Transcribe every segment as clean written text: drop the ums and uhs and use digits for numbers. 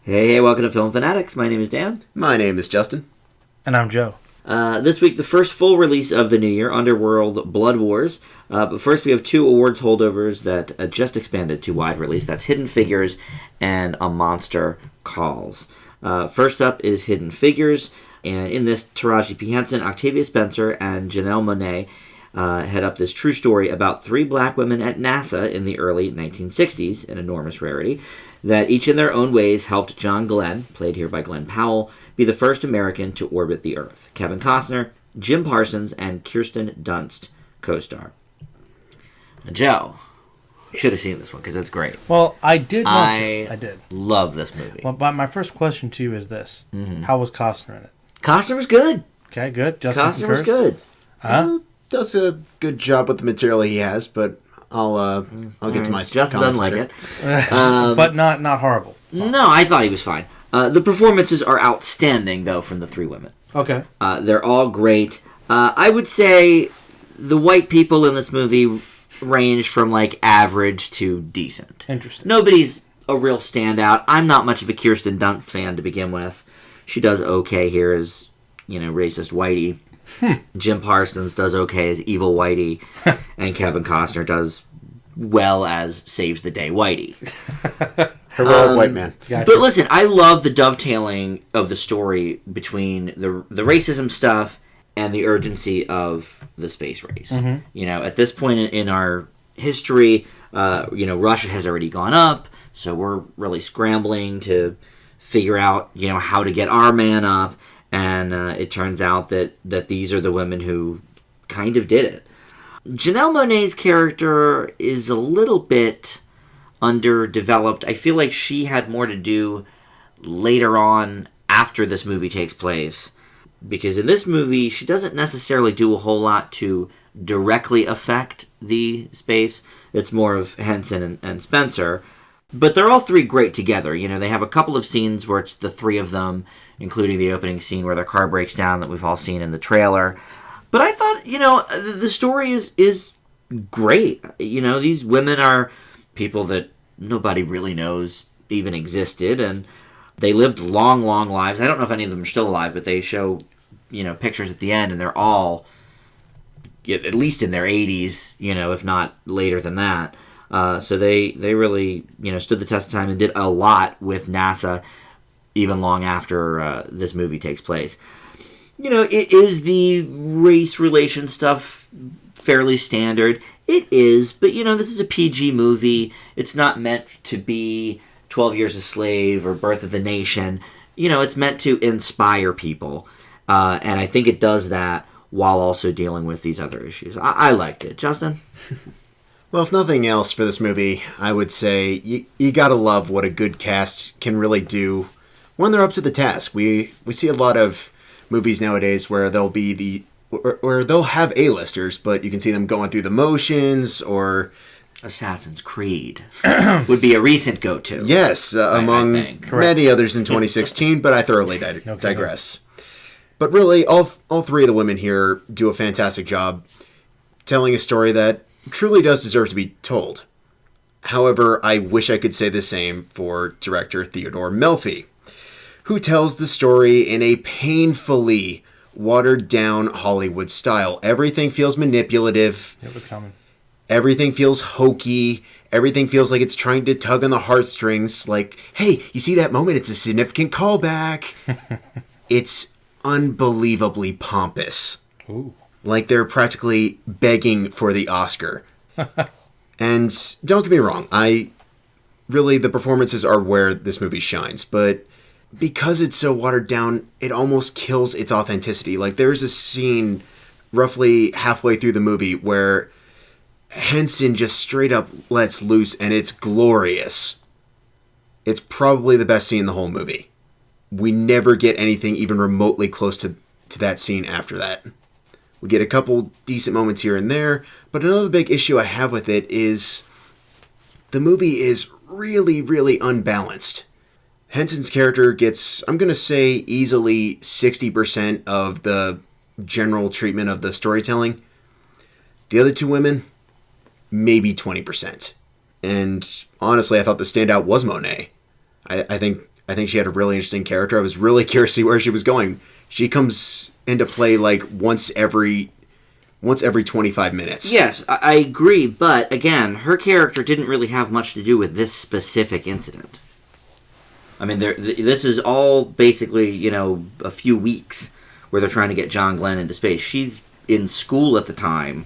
Hey, welcome to Film Fanatics. My name is Dan. My name is Justin. And I'm Joe. This week, the first full release of the new year, Underworld Blood Wars. But first, we have two awards holdovers that just expanded to wide release. That's Hidden Figures and A Monster Calls. First up is Hidden Figures. And in this, Taraji P. Henson, Octavia Spencer, and Janelle Monáe head up this true story about three black women at NASA in the early 1960s, an enormous rarity, that each in their own ways helped John Glenn, played here by Glenn Powell, be the first American to orbit the Earth. Kevin Costner, Jim Parsons, and Kirsten Dunst co-star. Joe, should have seen this one because it's great. Well, I did want to. I did. Love this movie. Well, but my first question to you is this. How was Costner in it? Costner was good. Okay, good. Justin Costner was good. Huh? Does a good job with the material he has, but I'll get to my Justin doesn't like it. But not horrible. No, I thought he was fine. The performances are outstanding, though, from the three women. Okay. They're all great. I would say the white people in this movie range from, like, average to decent. Interesting. Nobody's a real standout. I'm not much of a Kirsten Dunst fan to begin with. She does okay here as, racist whitey. Jim Parsons does okay as evil whitey. And Kevin Costner does well as saves the day whitey. Heroic white man. Gotcha. But listen, I love the dovetailing of the story between the racism stuff and the urgency of the space race. At this point in our history, Russia has already gone up, so we're really scrambling to figure out, how to get our man up. And it turns out that these are the women who kind of did it. Janelle Monáe's character is a little bit underdeveloped. I feel like she had more to do later on after this movie takes place. Because in this movie, she doesn't necessarily do a whole lot to directly affect the space. It's more of Henson and Spencer. But they're all three great together. They have a couple of scenes where it's the three of them, including the opening scene where their car breaks down that we've all seen in the trailer. But I thought, the story is great. These women are people that nobody really knows even existed, and they lived long, long lives. I don't know if any of them are still alive, but they show, pictures at the end, and they're all, at least in their 80s, if not later than that. So they really, stood the test of time and did a lot with NASA even long after this movie takes place. Is the race relation stuff fairly standard? It is, but, this is a PG movie. It's not meant to be 12 Years a Slave or Birth of the Nation. It's meant to inspire people. And I think it does that while also dealing with these other issues. I liked it. Justin? Well, if nothing else for this movie, I would say you gotta love what a good cast can really do when they're up to the task. We see a lot of movies nowadays where they'll have A-listers, but you can see them going through the motions, or Assassin's Creed would be a recent go-to. Yes, among many others in 2016, but I thoroughly digress. But really, all three of the women here do a fantastic job telling a story that truly does deserve to be told. However, I wish I could say the same for director Theodore Melfi, who tells the story in a painfully watered-down Hollywood style. Everything feels manipulative. It was coming. Everything feels hokey. Everything feels like it's trying to tug on the heartstrings. Like, hey, you see that moment? It's a significant callback. It's unbelievably pompous. Ooh. Like they're practically begging for the Oscar. And don't get me wrong, the performances are where this movie shines, but because it's so watered down, it almost kills its authenticity. Like there's a scene roughly halfway through the movie where Henson just straight up lets loose, and it's glorious. It's probably the best scene in the whole movie. We never get anything even remotely close to that scene after that. We get a couple decent moments here and there, but another big issue I have with it is the movie is really, really unbalanced. Henson's character gets, I'm going to say, easily 60% of the general treatment of the storytelling. The other two women, maybe 20%. And honestly, I thought the standout was Monáe. I think I think she had a really interesting character. I was really curious to see where she was going. She comes into play like once every 25 minutes. Yes, I agree, but again, her character didn't really have much to do with this specific incident. I mean, this is all basically, a few weeks where they're trying to get John Glenn into space. She's in school at the time,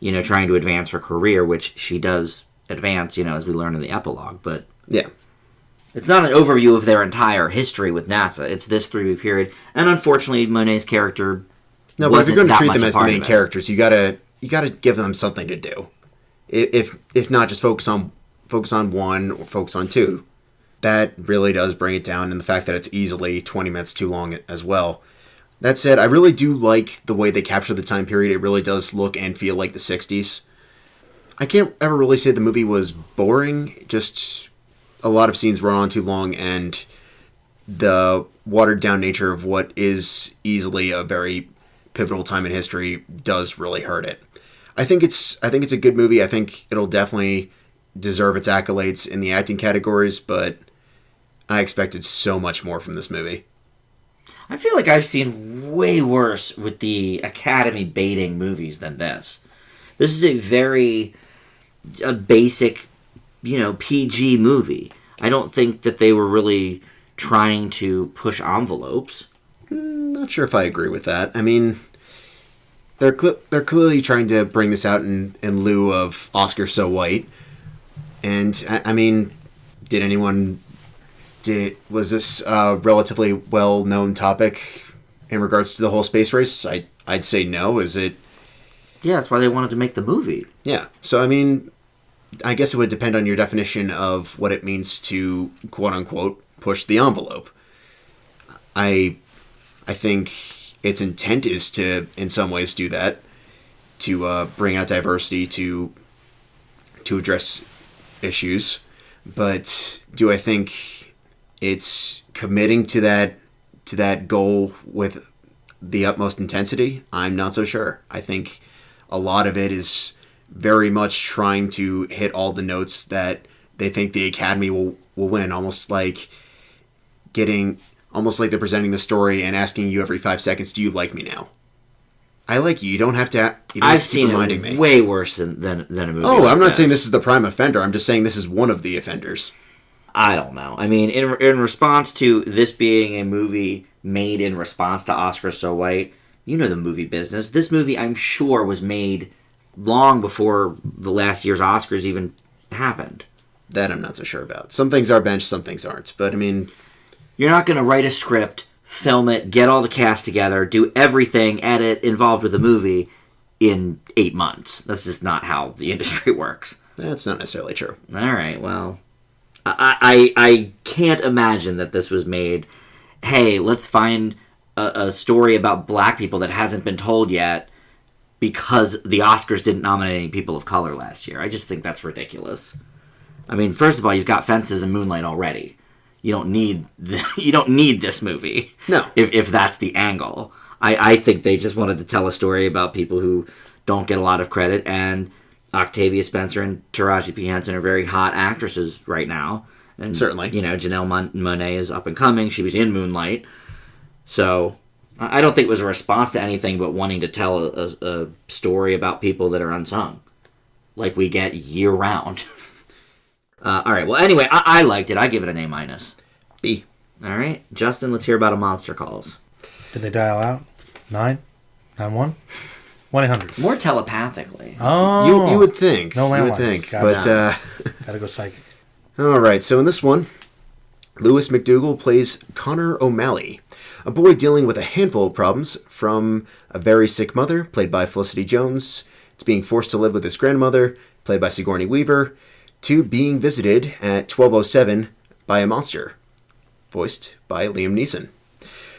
trying to advance her career, which she does advance, as we learn in the epilogue, but yeah, it's not an overview of their entire history with NASA. It's this 3-week period, and unfortunately, Monet's character. No, but if you're going to treat them as the main characters, you gotta give them something to do. If not, just focus on one or focus on two. That really does bring it down, and the fact that it's easily 20 minutes too long as well. That said, I really do like the way they capture the time period. It really does look and feel like the 60s. I can't ever really say the movie was boring, just a lot of scenes run on too long, and the watered down nature of what is easily a very pivotal time in history does really hurt it. I think it's a good movie. I think it'll definitely deserve its accolades in the acting categories, but I expected so much more from this movie. I feel like I've seen way worse with the Academy baiting movies than this. This is a very basic, PG movie. I don't think that they were really trying to push envelopes. Not sure if I agree with that. I mean, they're clearly trying to bring this out in lieu of Oscar So White. And, I mean, was this a relatively well-known topic in regards to the whole space race? I'd say no. Is it? Yeah, that's why they wanted to make the movie. Yeah. So, I mean, I guess it would depend on your definition of what it means to, quote-unquote, push the envelope. I think its intent is to, in some ways, do that, to bring out diversity, to address issues. But do I think it's committing to that goal with the utmost intensity? I'm not so sure. I think a lot of it is very much trying to hit all the notes that they think the Academy will win, almost like they're presenting the story and asking you every 5 seconds, do you like me now? I like you. You don't have to. I've seen it way worse than a movie. Oh, like I'm not saying this is the prime offender. I'm just saying this is one of the offenders. I don't know. I mean, in response to this being a movie made in response to Oscar So White, the movie business. This movie, I'm sure, was made long before the last year's Oscars even happened. That I'm not so sure about. Some things are benched, some things aren't. But, I mean, you're not going to write a script, film it, get all the cast together, do everything, edit, involved with the movie in 8 months. That's just not how the industry works. That's not necessarily true. All right, well, I can't imagine that this was made, hey, let's find a story about black people that hasn't been told yet because the Oscars didn't nominate any people of color last year. I just think that's ridiculous. I mean, first of all, you've got Fences and Moonlight already. You don't need this movie. No. If that's the angle. I think they just wanted to tell a story about people who don't get a lot of credit, and Octavia Spencer and Taraji P. Henson are very hot actresses right now. And, certainly. Janelle Monáe is up and coming. She was in Moonlight. So I don't think it was a response to anything but wanting to tell a story about people that are unsung, like we get year-round. All right, well, anyway, I liked it. I give it an A-. B. All right, Justin, let's hear about a Monster Calls. Did they dial out? 991? 1-800. More telepathically. Oh. You would think. No landlines. You would think. Gotta go psychic. All right, so in this one, Lewis McDougall plays Connor O'Malley, a boy dealing with a handful of problems, from a very sick mother, played by Felicity Jones, to being forced to live with his grandmother, played by Sigourney Weaver, to being visited at 12:07 by a monster, voiced by Liam Neeson.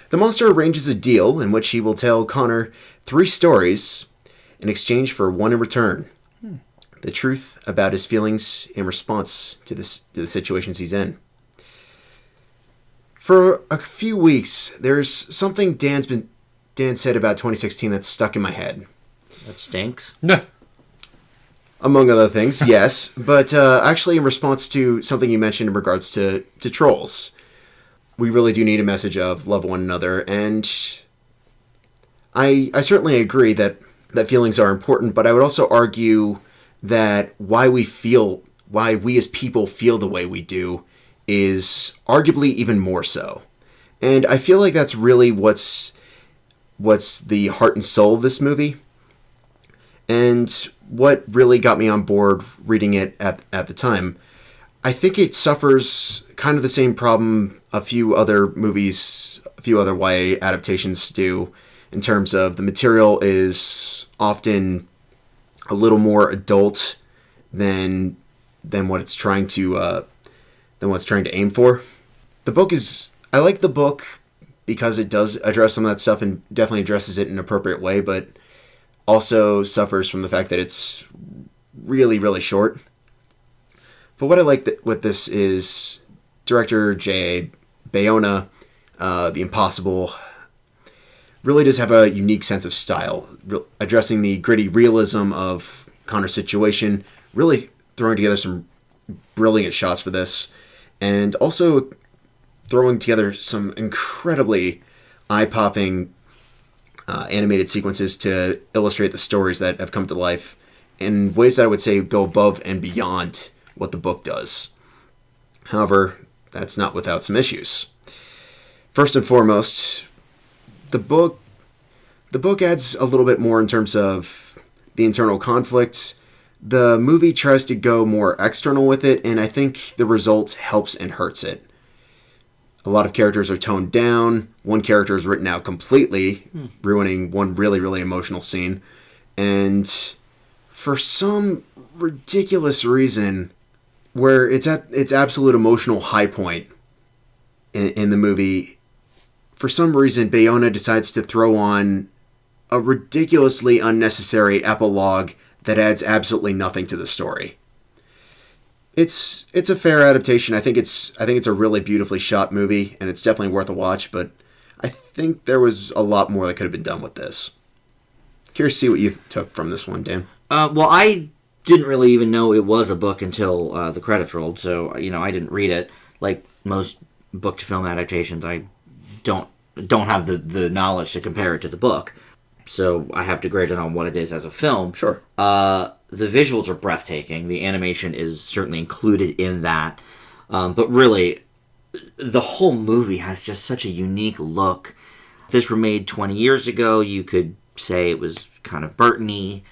The monster arranges a deal in which he will tell Connor 3 stories in exchange for one in return. The truth about his feelings in response to the situations he's in. For a few weeks, there's something Dan said about 2016 that's stuck in my head. That stinks. No. Among other things, yes. But actually in response to something you mentioned in regards to trolls. we really do need a message of love one another, and I certainly agree that feelings are important, but I would also argue that why we as people feel the way we do is arguably even more so. And I feel like that's really what's the heart and soul of this movie. And what really got me on board reading it at the time. I think it suffers kind of the same problem a few other YA adaptations do, in terms of the material is often a little more adult than what it's trying to aim for. I like the book because it does address some of that stuff and definitely addresses it in an appropriate way, but also suffers from the fact that it's really, really short. But what I like with this is director J.A. Bayona, The Impossible, really does have a unique sense of style, addressing the gritty realism of Connor's situation, really throwing together some brilliant shots for this, and also throwing together some incredibly eye-popping animated sequences to illustrate the stories that have come to life in ways that I would say go above and beyond what the book does. However, that's not without some issues. First and foremost, the book adds a little bit more in terms of the internal conflict. The movie tries to go more external with it, and I think the result helps and hurts it. A lot of characters are toned down. One character is written out completely, ruining one really, really emotional scene. And for some ridiculous reason, where it's at its absolute emotional high point in the movie, for some reason, Bayona decides to throw on a ridiculously unnecessary epilogue that adds absolutely nothing to the story. It's a fair adaptation. I think it's a really beautifully shot movie, and it's definitely worth a watch, but I think there was a lot more that could have been done with this. Curious to see what you took from this one, Dan. Well, I didn't really even know it was a book until the credits rolled, so I didn't read it. Like most book to film adaptations, I don't have the knowledge to compare it to the book, so I have to grade it on what it is as a film. Sure. The visuals are breathtaking. The animation is certainly included in that, but really, the whole movie has just such a unique look. If this were made 20 years ago, you could say it was kind of Burton-y.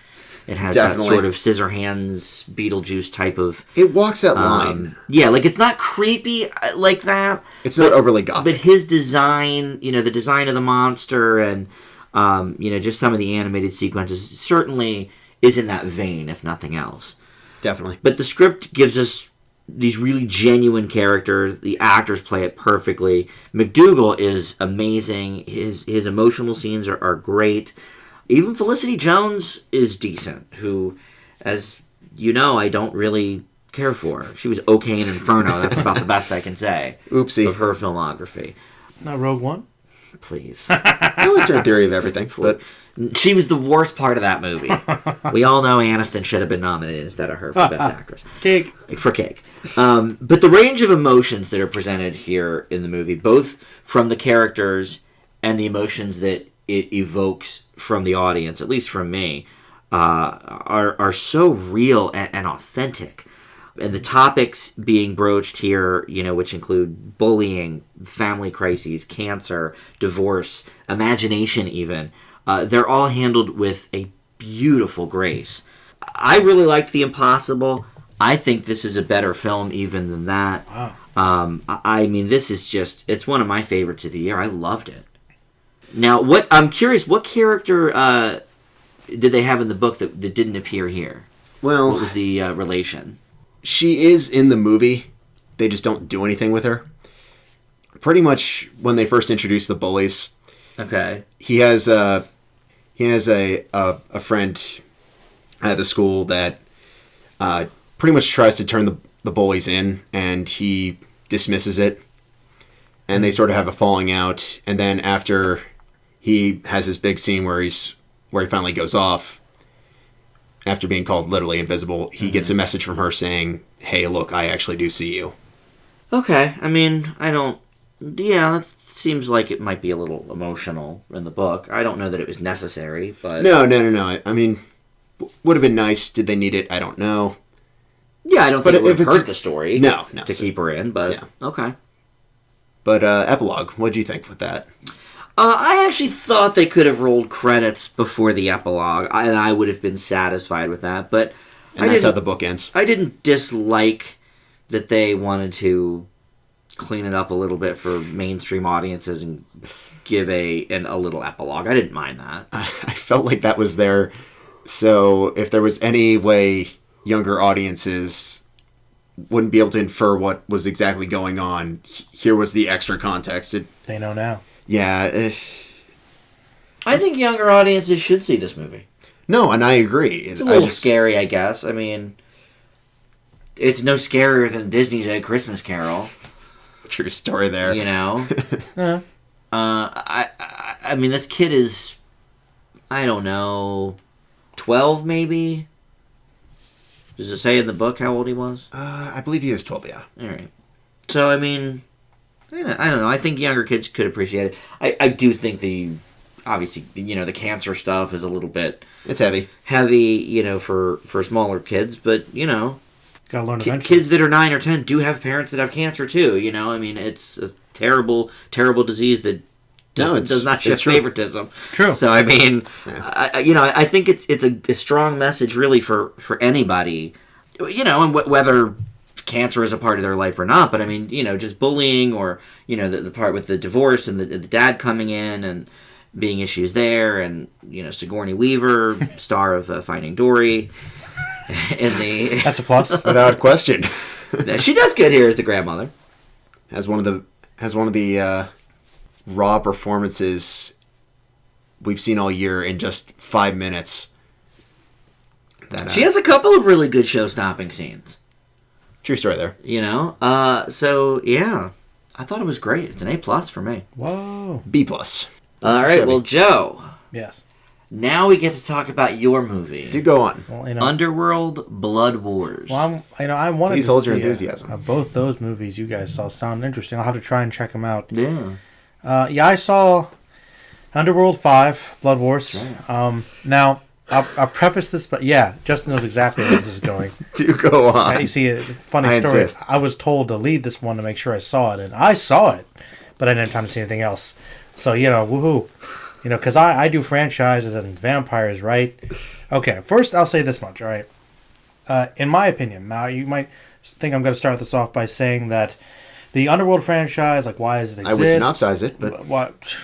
It has Definitely. that sort of Scissorhands, Beetlejuice type of... It walks that line. Yeah, like it's not creepy like that. It's not overly gothic. But his design, the design of the monster and, just some of the animated sequences certainly is in that vein, if nothing else. Definitely. But the script gives us these really genuine characters. The actors play it perfectly. McDougal is amazing. His emotional scenes are great. Even Felicity Jones is decent, who, as you know, I don't really care for. She was okay in Inferno. That's about the best I can say. Oopsie. Of her filmography. Not Rogue One? Please. I like her theory of everything, but She was the worst part of that movie. We all know Aniston should have been nominated instead of her for Best Actress. Cake. For Cake. But the range of emotions that are presented here in the movie, both from the characters and the emotions that it evokes from the audience, at least from me, are so real and authentic. And the topics being broached here, which include bullying, family crises, cancer, divorce, imagination even, they're all handled with a beautiful grace. I really liked The Impossible. I think this is a better film even than that. Wow. I mean, this is it's one of my favorites of the year. I loved it. Now, I'm curious, what character did they have in the book that didn't appear here? well, What was the relation? she is in the movie. They just don't do anything with her. Pretty much when they first introduce the bullies, Okay. he has a friend at the school that pretty much tries to turn the bullies in, and he dismisses it. And they sort of have a falling out, and then after he has this big scene where he finally goes off, after being called literally invisible, he gets a message from her saying, "Hey, look, I actually do see you." Okay. I mean, I don't Yeah, that seems like it might be a little emotional in the book. I don't know that it was necessary, but No. I mean, would have been nice. Did they need it? I don't know. yeah, I don't But think it would if have it's hurt the story. No, to keep her in, but Yeah. okay. But epilogue. What do you think with that? I actually thought they could have rolled credits before the epilogue, and I would have been satisfied with that. But And that's how the book ends. I didn't dislike that they wanted to clean it up a little bit for mainstream audiences and give a little epilogue. I didn't mind that. I felt like that was there. So if there was any way younger audiences wouldn't be able to infer what was exactly going on, here was the extra context. They know now. Yeah. I think younger audiences should see this movie. No, and I agree. It's a little scary, I guess. I mean, it's no scarier than Disney's A Christmas Carol. True story there. You know? I mean, this kid is, I don't know, 12 maybe? Does it say in the book how old he was? I believe he is 12, yeah. All right. So, I mean, I don't know. I think younger kids could appreciate it. I do think obviously, the cancer stuff is a little bit... It's heavy. Heavy, for smaller kids, but, Gotta learn eventually. kids that are 9 or 10 do have parents that have cancer, too, I mean, it's a terrible, terrible disease that does not show favoritism. True. So, I mean, I think it's a strong message, really, for anybody, and whether cancer is a part of their life or not, but, I mean, just bullying or, the part with the divorce and the dad coming in and being issues there, and, Sigourney Weaver, star of Finding Dory, That's a plus. Without question. She does good here as the grandmother. Has one of the raw performances we've seen all year in just 5 minutes. She has a couple of really good show-stopping scenes. True story there. So yeah, I thought it was great. It's an A+ for me. Whoa. B+. All right, well, Joe. Yes. Now we get to talk about your movie. Do go on. Well, Underworld Blood Wars. Well, I wanted Please to hold see your enthusiasm. both those movies you guys saw sound interesting. I'll have to try and check them out. Yeah. I saw Underworld 5, Blood Wars. Right. Now, I'll preface this, but yeah, Justin knows exactly where this is going. Do go on. You see, a funny I story. insist. I was told to lead this one to make sure I saw it, and I saw it, but I didn't have time to see anything else. So, woohoo. Because I do franchises and vampires, right? Okay, first I'll say this much, all right? In my opinion, now you might think I'm going to start this off by saying that the Underworld franchise, like, why does it exist? I would synopsize it, but... What?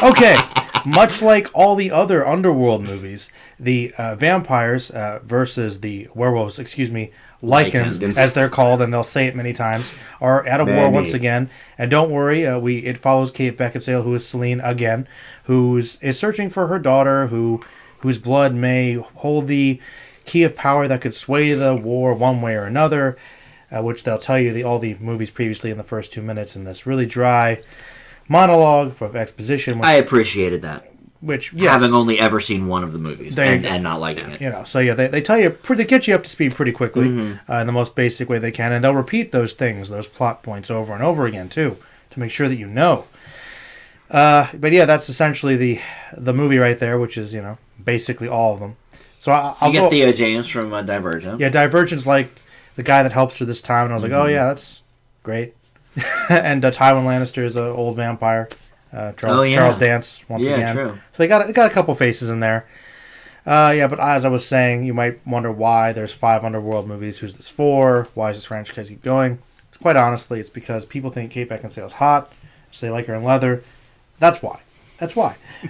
Okay, much like all the other Underworld movies, the vampires versus the werewolves, lycans, Lycans. as they're called, and they'll say it many times, are at a war once again. And don't worry, it follows Kate Beckinsale, who is Celine again, who is searching for her daughter, whose blood may hold the key of power that could sway the war one way or another, which they'll tell you all the movies previously in the first 2 minutes in this really dry monologue of exposition. I appreciated that. Which, yes. Having only ever seen one of the movies and not liking it. So yeah, they tell you, they get you up to speed pretty quickly in the most basic way they can, and they'll repeat those things, those plot points over and over again too, to make sure that you know. But yeah, that's essentially the movie right there, which is, basically all of them. So I'll get Theo James from Divergent. Yeah, Divergent's like the guy that helps her this time, and I was like, oh yeah, that's great. And Tywin Lannister is an old vampire. Charles Dance once again. True. So they got a couple faces in there. But as I was saying, you might wonder why there's 5 Underworld movies. Who's this for? Why does this franchise keep going? It's quite honestly, it's because people think Kate Beckinsale is hot, so they like her in leather. That's why.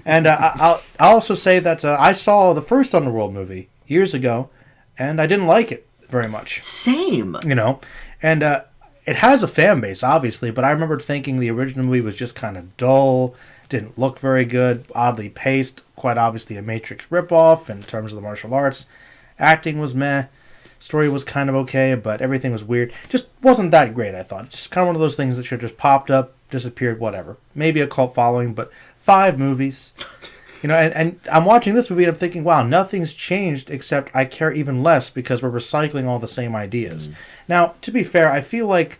And I'll also say that I saw the first Underworld movie years ago, and I didn't like it very much. Same. And it has a fan base, obviously, but I remember thinking the original movie was just kind of dull, didn't look very good, oddly paced, quite obviously a Matrix ripoff in terms of the martial arts. Acting was meh, story was kind of okay, but everything was weird. Just wasn't that great, I thought. Just kind of one of those things that should have just popped up, disappeared, whatever. Maybe a cult following, but 5 movies. And I'm watching this movie and I'm thinking, wow, nothing's changed except I care even less because we're recycling all the same ideas. Now, to be fair, I feel like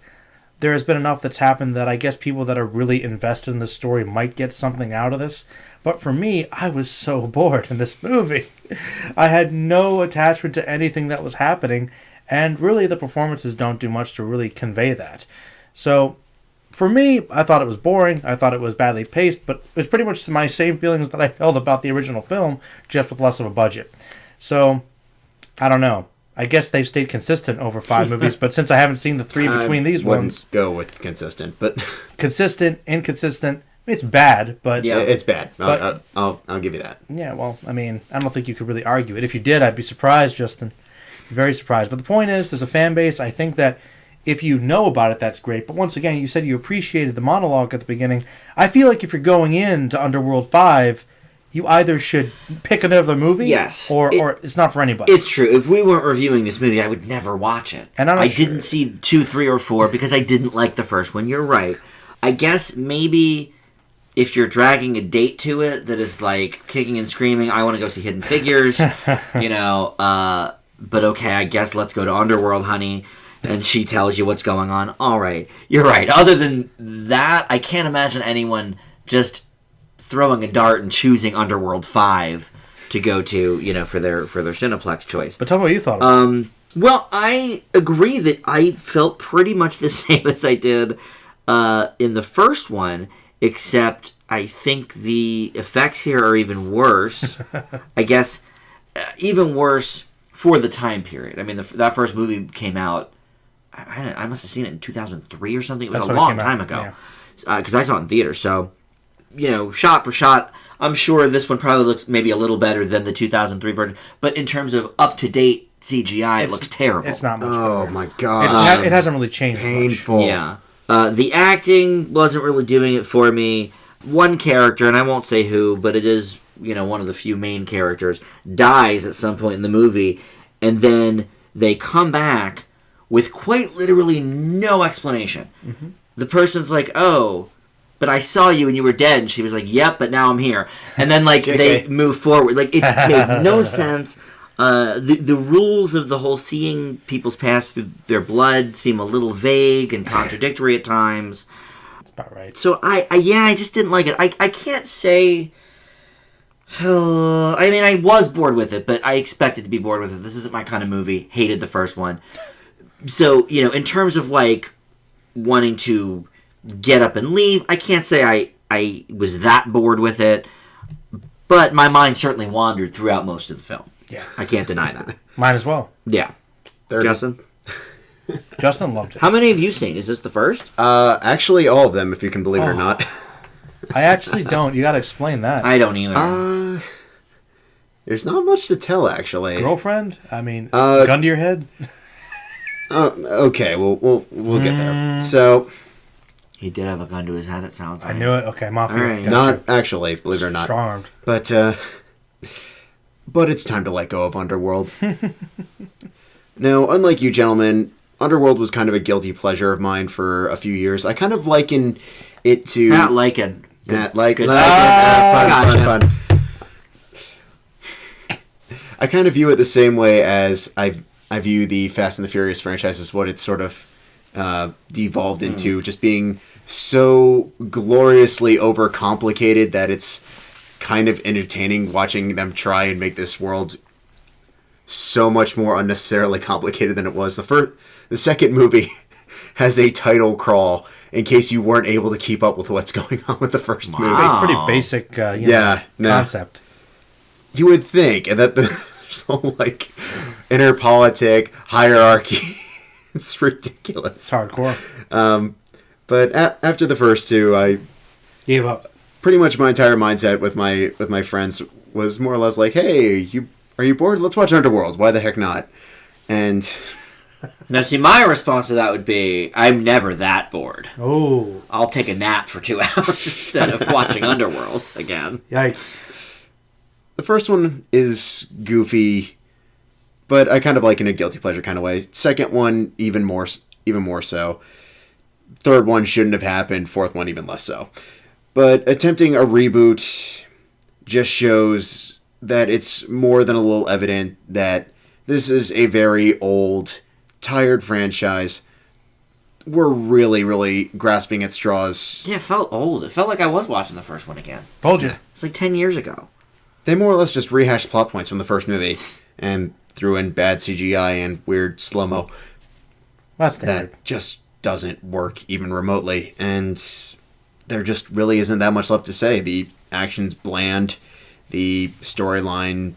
there has been enough that's happened that I guess people that are really invested in this story might get something out of this. But for me, I was so bored in this movie. I had no attachment to anything that was happening, and really the performances don't do much to really convey that. So, for me, I thought it was boring. I thought it was badly paced, but it was pretty much my same feelings that I felt about the original film, just with less of a budget. So, I don't know. I guess they've stayed consistent over 5 movies, but since I haven't seen the 3 between these ones... go with consistent, but... Consistent, inconsistent. It's bad, but... Yeah, it's bad. But, I'll give you that. Yeah, well, I mean, I don't think you could really argue it. If you did, I'd be surprised, Justin. Very surprised. But the point is, there's a fan base. I think that if you know about it, that's great. But once again, you said you appreciated the monologue at the beginning. I feel like if you're going into Underworld 5, you either should pick another movie, yes, or it's not for anybody. It's true. If we weren't reviewing this movie, I would never watch it. And I didn't see 2, 3, or 4 because I didn't like the first one. You're right. I guess maybe if you're dragging a date to it that is like kicking and screaming, I want to go see Hidden Figures, but okay, I guess let's go to Underworld, honey. And she tells you what's going on. All right. You're right. Other than that, I can't imagine anyone just throwing a dart and choosing Underworld 5 to go to, for their Cineplex choice. But tell me what you thought of it. Well, I agree that I felt pretty much the same as I did in the first one, except I think the effects here are even worse. I guess even worse for the time period. I mean, that first movie came out, I must have seen it in 2003 or something. It was a long time ago. Because I saw it in theater. So, shot for shot, I'm sure this one probably looks maybe a little better than the 2003 version. But in terms of up-to-date CGI, it looks terrible. It's not much better. Oh, my God. It hasn't really changed painful. much. Yeah. The acting wasn't really doing it for me. One character, and I won't say who, but it is, one of the few main characters, dies at some point in the movie, and then they come back with quite literally no explanation. Mm-hmm. The person's like, oh, but I saw you and you were dead. And she was like, yep, but now I'm here. And then, they move forward. It made no sense. The rules of the whole seeing people's past through their blood seem a little vague and contradictory at times. That's about right. So, I just didn't like it. I can't say... I mean, I was bored with it, but I expected to be bored with it. This isn't my kind of movie. Hated the first one. So, in terms of, wanting to get up and leave, I can't say I was that bored with it, but my mind certainly wandered throughout most of the film. Yeah. I can't deny that. Mine as well. Yeah. Justin? Justin loved it. How many have you seen? Is this the first? Actually, all of them, if you can believe it or not. I actually don't. You gotta explain that. I don't either. There's not much to tell, actually. Girlfriend? I mean, gun to your head? Okay, we'll get there. So... He did have a gun to his head, it sounds like. I knew it. Okay, Mafia. Right. Not actually, believe it or not. Strong-armed. But it's time to let go of Underworld. Now, unlike you gentlemen, Underworld was kind of a guilty pleasure of mine for a few years. I kind of liken it to... Not liken. Fun. I kind of view it the same way as I view the Fast and the Furious franchise as what it's sort of devolved into, just being so gloriously overcomplicated that it's kind of entertaining watching them try and make this world so much more unnecessarily complicated than it was. The second movie has a title crawl in case you weren't able to keep up with what's going on with the first movie. It's pretty basic concept. You would think, and that there's whole inner politic hierarchy. It's ridiculous. It's hardcore. But after the first two, I gave up. Pretty much my entire mindset with my friends was more or less like, hey, are you bored? Let's watch Underworld. Why the heck not? And now, see, my response to that would be, I'm never that bored. Oh. I'll take a nap for 2 hours instead of watching Underworld again. Yikes. The first one is goofy, but I kind of like in a guilty pleasure kind of way. Second one, even more so. Third one shouldn't have happened. Fourth one, even less so. But attempting a reboot just shows that it's more than a little evident that this is a very old, tired franchise were really, really grasping at straws. Yeah, it felt old. It felt like I was watching the first one again. Told you. It's like 10 years ago. They more or less just rehashed plot points from the first movie and threw in bad CGI and weird slow-mo. That's standard. That just doesn't work even remotely, and there just really isn't that much left to say. The action's bland, the storyline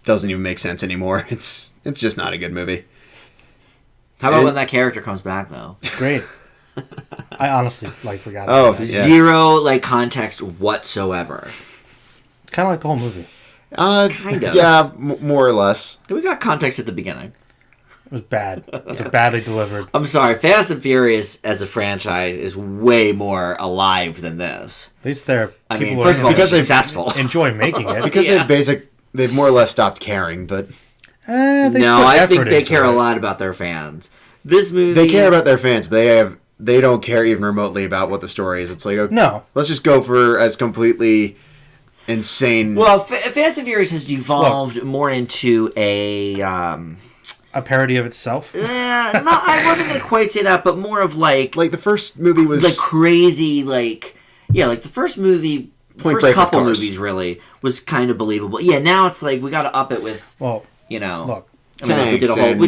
doesn't even make sense anymore. It's just not a good movie. How about when that character comes back, though? Great. I honestly forgot about that. Yeah. Zero context whatsoever. Kind of like the whole movie. Kind of. Yeah, more or less. We got context at the beginning. It was bad. It was badly delivered. I'm sorry, Fast and Furious as a franchise is way more alive than this. At least they're First of all, because they're they successful. enjoy making it. Because they've more or less stopped caring, but I think they care a lot about their fans. This movie, they care about their fans, but they don't care even remotely about what the story is. It's like, okay, no, let's just go for as completely insane. Well, Fast and Furious has evolved more into a parody of itself. I wasn't going to quite say that, but more of like the first movie was like crazy, the first movie, first couple movies really was kind of believable. Yeah, now it's like we got to up it with look. we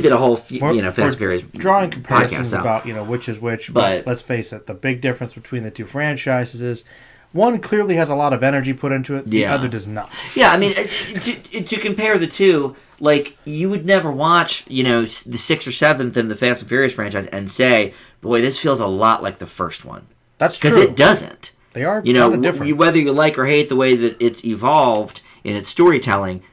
did a whole Fast and Furious drawing comparisons podcast about which is which, but let's face it, the big difference between the two franchises is one clearly has a lot of energy put into it, the other does not. Yeah, I mean, to compare the two, you would never watch, the 6th or 7th in the Fast and Furious franchise and say, boy, this feels a lot like the first one. That's true. Because it doesn't. They are kind of different. Whether you like or hate the way that it's evolved in its storytelling,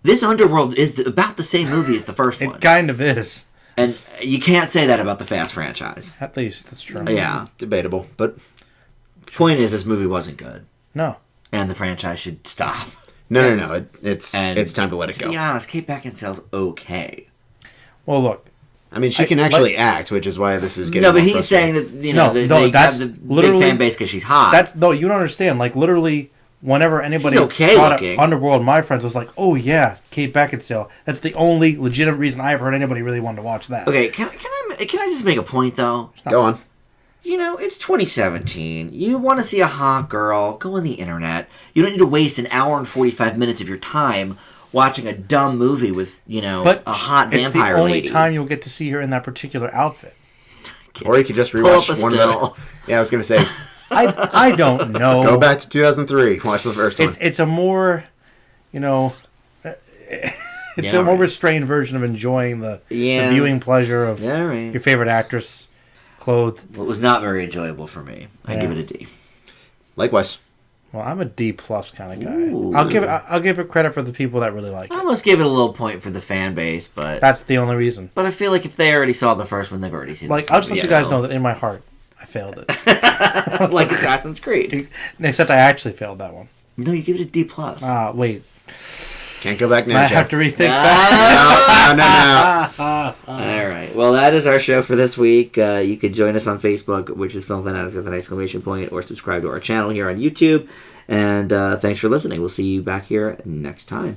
this Underworld is about the same movie as the first one. It kind of is. And you can't say that about the Fast franchise. At least, that's true. Yeah. Debatable, but point is, this movie wasn't good. No. And the franchise should stop. No. It's time to let it go. To be honest, Kate Beckinsale's okay. Well, look. I mean, she can actually act, which is why this is getting. No, but he's saying that they have the big fan base because she's hot. You don't understand. Literally, whenever anybody brought up Underworld, my friends was like, "Oh yeah, Kate Beckinsale." That's the only legitimate reason I ever heard anybody really wanted to watch that. Okay, can I just make a point though? Go on. It's 2017. You want to see a hot girl? Go on the internet. You don't need to waste an hour and 45 minutes of your time watching a dumb movie with, a hot vampire lady. It's the only time you'll get to see her in that particular outfit. Or you could just rewatch one minute. Yeah, I was going to say. I don't know. Go back to 2003. Watch the first one. It's a more, it's a more restrained version of enjoying the viewing pleasure of your favorite actress clothed. Well, it was not very enjoyable for me. I give it a D. Likewise. Well, I'm a D+ kind of guy. Ooh. I'll give it credit for the people that really like it. I almost give it a little point for the fan base, but that's the only reason. But I feel like if they already saw the first one, they've already seen. I'll just let you guys know that in my heart, I failed it. Like Assassin's Creed. Except I actually failed that one. No, you give it a D+. Wait. Can't go back now. I have to rethink that. No. All right. Well, that is our show for this week. You can join us on Facebook, which is Film Fanatics with an exclamation point, or subscribe to our channel here on YouTube. And thanks for listening. We'll see you back here next time.